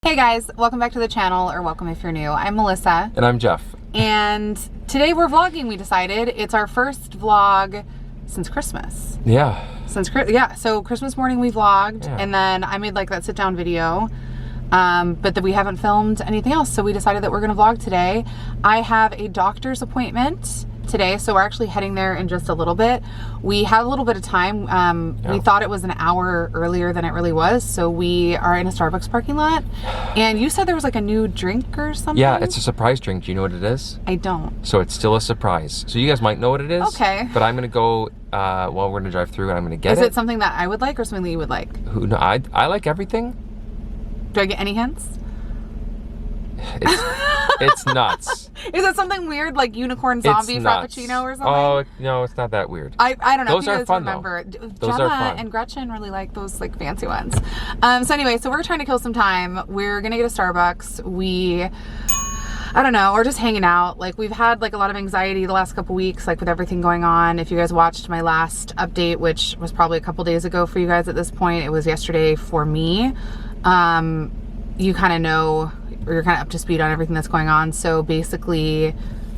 Hey guys, welcome back to the channel, or welcome if you're new. I'm Melissa. And I'm Jeff. And today we're vlogging, we decided. It's our first vlog since Christmas. Yeah. So Christmas morning we vlogged, and then I made like that sit down video. But that we haven't filmed anything else, so we decided that we're gonna vlog today. I have a doctor's appointment today, so we're actually heading there in just a little bit. We had a little bit of time. We thought it was an hour earlier than it really was, so we are in a Starbucks parking lot. And you said there was like a new drink or something? Yeah, it's a surprise drink. Do you know what it is? I don't. So it's still a surprise. So you guys might know what it is. Okay. But I'm gonna go, we're gonna drive through and I'm gonna get it. Is it something that I would like or something that you would like? No, I like everything. Do I get any hints? It's nuts. Is it something weird like unicorn zombie frappuccino or something? Oh, no, it's not that weird. I don't know. Those are fun though. Those are fun. And Gretchen really like those like fancy ones. So anyway, so we're trying to kill some time. We're gonna get a Starbucks. I don't know, we're just hanging out. Like we've had like a lot of anxiety the last couple weeks, like with everything going on. If you guys watched my last update, which was probably a couple days ago for you guys at this point, it was yesterday for me. You kind of know, or you're kind of up to speed on everything that's going on. So basically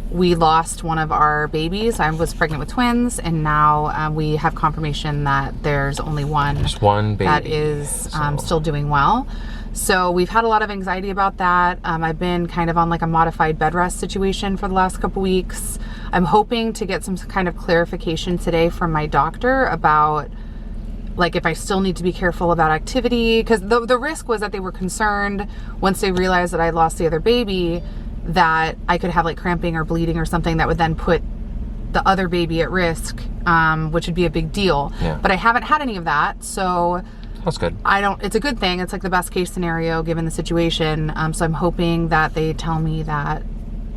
we lost one of our babies. I was pregnant with twins, and now we have confirmation that there's only one. Just one baby that is still doing well. So we've had a lot of anxiety about that. I've been kind of on like a modified bed rest situation for the last couple weeks. I'm hoping to get some kind of clarification today from my doctor about like if I still need to be careful about activity, because the risk was that they were concerned once they realized that I lost the other baby that I could have like cramping or bleeding or something that would then put the other baby at risk, which would be a big deal. Yeah. But I haven't had any of that, so that's good. It's a good thing. It's like the best case scenario given the situation. So I'm hoping that they tell me that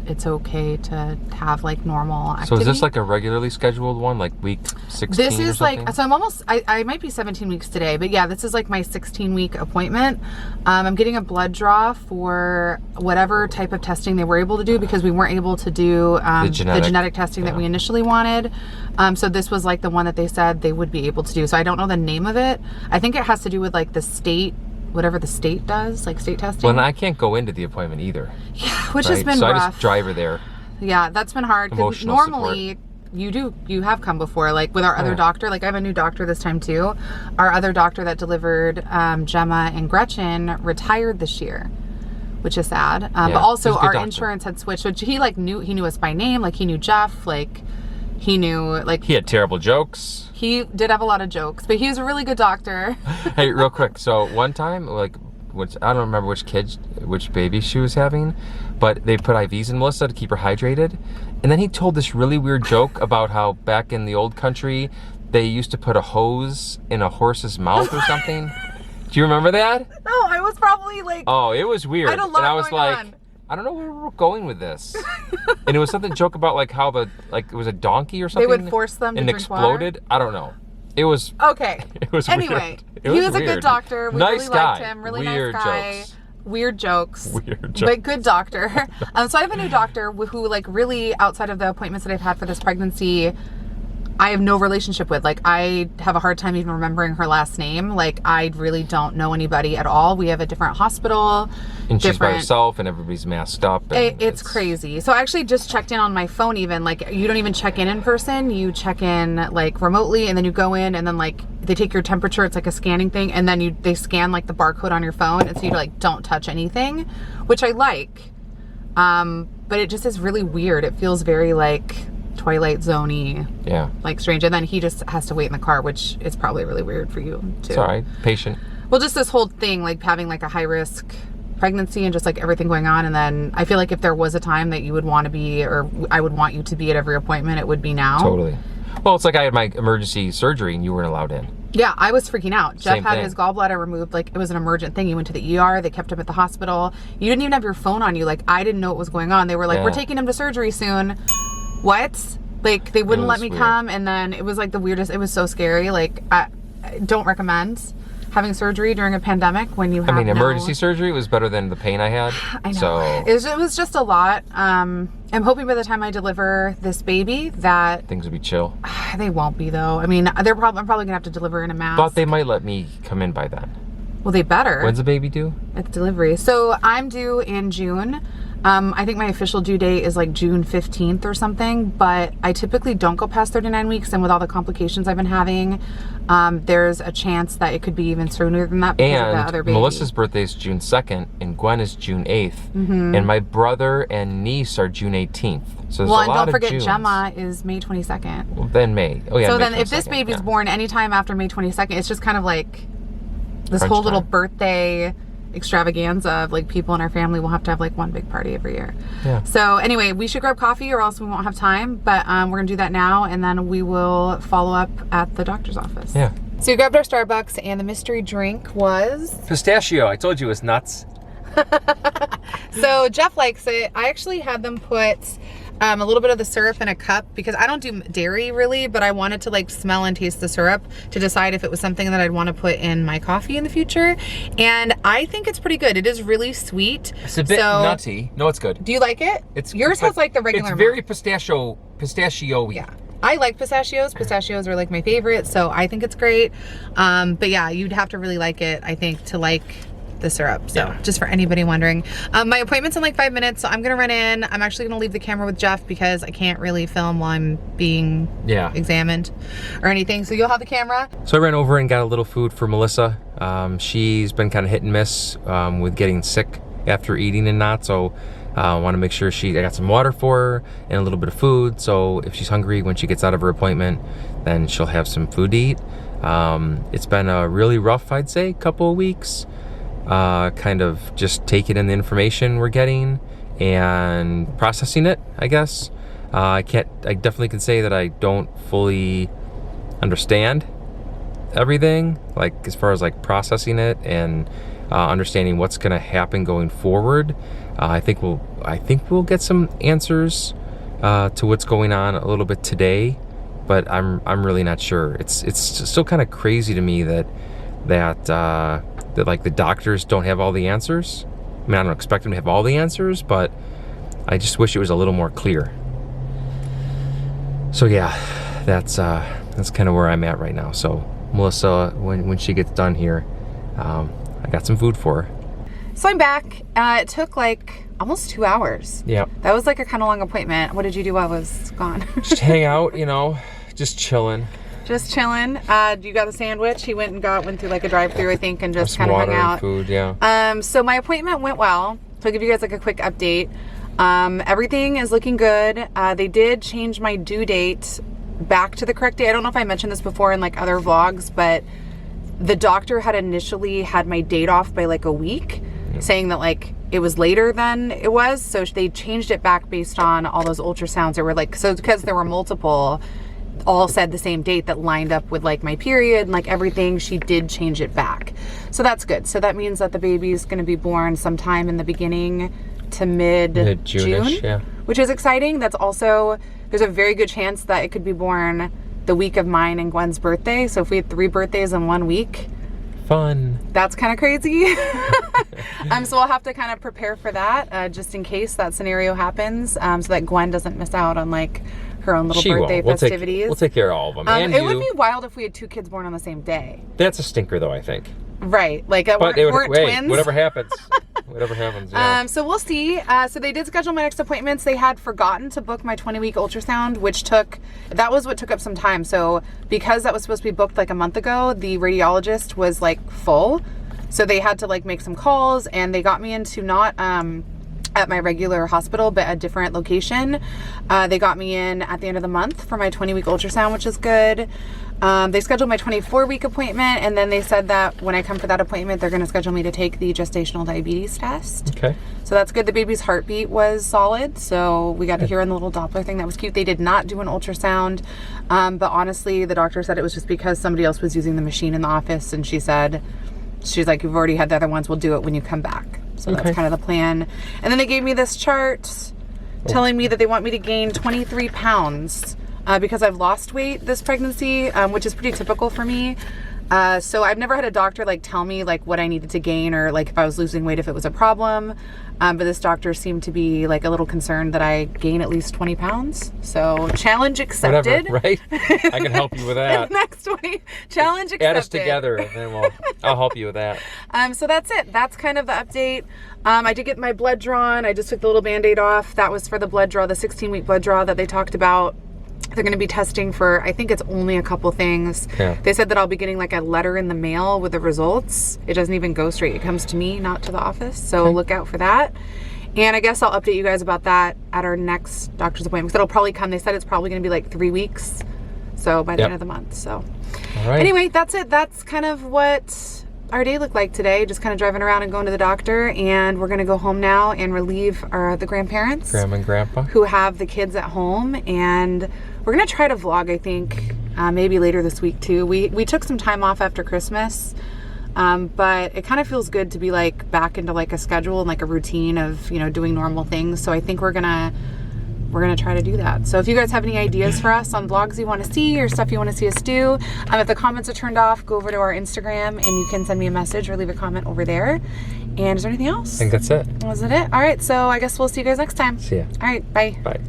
it's okay to have like normal activity. So is this like a regularly scheduled one, like week 16 This is or something? like, so I'm almost, I might be 17 weeks today, but yeah, this is like my 16-week appointment. I'm getting a blood draw for whatever type of testing they were able to do, because we weren't able to do the genetic testing that we initially wanted. So this was like the one that they said they would be able to do. So I don't know the name of it. I think it has to do with like the state, whatever the state does, like state testing. Well, and I can't go into the appointment either. Yeah, which has been rough. rough. I just drive her there. Yeah, that's been hard, because normally you have come before, like with our other doctor. Like I have a new doctor this time too. Our other doctor that delivered Gemma and Gretchen retired this year, which is sad. But also our insurance had switched, which he like he knew us by name, like he knew Jeff, like he knew, like he had terrible jokes. He did have a lot of jokes, but he was a really good doctor. Hey, real quick. So one time, like, I don't remember which baby she was having, but they put IVs in Melissa to keep her hydrated. And then he told this really weird joke about how back in the old country, they used to put a hose in a horse's mouth or something. Do you remember that? No, I was probably like... Oh, it was weird. I had a lot and I was going like, on. I don't know where we're going with this. And it was something joke about like how it was a donkey or something. They would force them to and drink exploded. water? I don't know. It was okay. It was anyway. Weird. He was a good doctor. We nice really guy. liked him. Really weird nice guy. Jokes. Weird jokes. Weird jokes. But good doctor. So I have a new doctor who like really outside of the appointments that I've had for this pregnancy, I have no relationship with. Like I have a hard time even remembering her last name. Like I really don't know anybody at all. We have a different hospital. And she's by herself and everybody's masked up. And it's crazy. So I actually just checked in on my phone even. Like you don't even check in person. You check in like remotely, and then you go in, and then like they take your temperature. It's like a scanning thing. And then they scan like the barcode on your phone. And so you like don't touch anything, which I like. But it just is really weird. It feels very like Twilight Zone-y, like strange. And then he just has to wait in the car, which is probably really weird for you too. It's all right. Patient. Well, just this whole thing, like having like a high risk pregnancy and just like everything going on. And then I feel like if there was a time that you would want to be, or I would want you to be at every appointment, it would be now. Totally. Well, it's like I had my emergency surgery and you weren't allowed in. Yeah, I was freaking out. Jeff had thing. his gallbladder removed. Like it was an emergent thing. He went to the ER. They kept him at the hospital. You didn't even have your phone on you. Like I didn't know what was going on. They were like, we're taking him to surgery soon. What? Like they wouldn't let me come. And then it was like the weirdest. It was so scary. Like I don't recommend having surgery during a pandemic when you have emergency surgery was better than the pain I had. I know. So it was just a lot. I'm hoping by the time I deliver this baby that things will be chill. They won't be though. I mean, I'm probably gonna have to deliver in a mask. But they might let me come in by then. Well, they better. When's the baby due? At delivery. So I'm due in June. I think my official due date is like June 15th or something, but I typically don't go past 39 weeks. And with all the complications I've been having, there's a chance that it could be even sooner than that because of the other baby. Melissa's birthday is June 2nd and Gwen is June 8th. And my brother and niece are June 18th. So there's a lot of don't forget Junes. Gemma is May 22nd. Well, then May. Oh yeah. So May then if this 22nd, baby's born anytime after May 22nd, it's just kind of like this Crunch whole little time. birthday extravaganza of like people in our family will have to have like one big party every year. Yeah. So anyway, we should grab coffee or else we won't have time, but we're gonna do that now and then we will follow up at the doctor's office. Yeah. So we grabbed our Starbucks and the mystery drink was... Pistachio. I told you it was nuts. So Jeff likes it. I actually had them put a little bit of the syrup in a cup because I don't do dairy really, but I wanted to like smell and taste the syrup to decide if it was something that I'd want to put in my coffee in the future. And I think it's pretty good. It is really sweet. It's a bit nutty. No, it's good. Do you like it? Yours has like the regular. It's very pistachio-y. Yeah. I like pistachios. Pistachios are like my favorite, so I think it's great. But yeah, you'd have to really like it, I think, to like the syrup. So just for anybody wondering, my appointment's in like 5 minutes, so I'm gonna run in. I'm actually gonna leave the camera with Jeff because I can't really film while I'm being examined or anything. So you'll have the camera. So I ran over and got a little food for Melissa. She's been kind of hit and miss with getting sick after eating and not. So I want to make sure I got some water for her and a little bit of food. So if she's hungry when she gets out of her appointment, then she'll have some food to eat. It's been a really rough, I'd say, couple of weeks. Kind of just taking in the information we're getting and processing it, I guess. I definitely can say that I don't fully understand everything, like as far as like processing it and understanding what's gonna happen going forward. I think we'll get some answers to what's going on a little bit today, but I'm really not sure. It's still kind of crazy to me that like the doctors don't have all the answers. I mean, I don't expect them to have all the answers, but I just wish it was a little more clear. So yeah, that's kind of where I'm at right now. So Melissa, when she gets done here, I got some food for her. So I'm back. It took like almost 2 hours. Yeah. That was like a kind of long appointment. What did you do while I was gone? Just hang out, just chilling. Just chilling. You got a sandwich. He went through like a drive-through, I think, and just kind of hung out. And food, yeah. So my appointment went well. So I'll give you guys like a quick update. Everything is looking good. They did change my due date back to the correct day. I don't know if I mentioned this before in like other vlogs, but the doctor had initially had my date off by like a week, saying that like it was later than it was. So they changed it back based on all those ultrasounds that were like, so because there were multiple, all said the same date that lined up with like my period and like everything, she did change it back. So that's good. So that means that the baby is going to be born sometime in the beginning to mid-June, yeah. Which is exciting. That's also, there's a very good chance that it could be born the week of mine and Gwen's birthday. So if we had 3 birthdays in 1 week, fun. That's kind of crazy. So we'll have to kind of prepare for that, just in case that scenario happens, so that Gwen doesn't miss out on like her own little birthday festivities. We'll take care of all of them. And it would be wild if we had 2 kids born on the same day. That's a stinker, though, I think. Right, like we're twins. Whatever happens. Whatever happens, yeah. So we'll see. So they did schedule my next appointments. They had forgotten to book my 20-week ultrasound, that was what took up some time. So because that was supposed to be booked like a month ago, the radiologist was like full. So they had to like make some calls, and they got me into not at my regular hospital, but a different location. They got me in at the end of the month for my 20-week ultrasound, which is good. They scheduled my 24-week appointment, and then they said that when I come for that appointment, they're going to schedule me to take the gestational diabetes test. Okay. So that's good. The baby's heartbeat was solid, so we got to hear on the little Doppler thing. That was cute. They did not do an ultrasound, but honestly, the doctor said it was just because somebody else was using the machine in the office, and she's like, you've already had the other ones. We'll do it when you come back. So that's kind of the plan. And then they gave me this chart telling me that they want me to gain 23 pounds because I've lost weight this pregnancy, which is pretty typical for me. So I've never had a doctor like tell me like what I needed to gain or like if I was losing weight, if it was a problem. But this doctor seemed to be like a little concerned that I gain at least 20 pounds. So challenge accepted. Whatever, right? I can help you with that. Next 20, challenge accepted. Add us together and then I'll help you with that. So that's it. That's kind of the update. I did get my blood drawn. I just took the little Band-Aid off. That was for the blood draw, the 16-week blood draw that they talked about. They're going to be testing for, I think it's only a couple things. Yeah. They said that I'll be getting like a letter in the mail with the results. It doesn't even go straight. It comes to me, not to the office. So look out for that. And I guess I'll update you guys about that at our next doctor's appointment. Because it'll probably come. They said it's probably going to be like 3 weeks. So by the end of the month. So all right. Anyway, that's it. That's kind of what our day looked like today. Just kind of driving around and going to the doctor. And we're going to go home now and relieve the grandparents. Grandma and Grandpa. Who have the kids at home. And we're going to try to vlog, I think, maybe later this week too. We took some time off after Christmas. But it kind of feels good to be like back into like a schedule and like a routine of, you know, doing normal things. So I think we're gonna try to do that. So if you guys have any ideas for us on vlogs you want to see or stuff you want to see us do, if the comments are turned off, go over to our Instagram and you can send me a message or leave a comment over there. And is there anything else? I think that's it. Was it? All right. So I guess we'll see you guys next time. See ya. All right. Bye. Bye.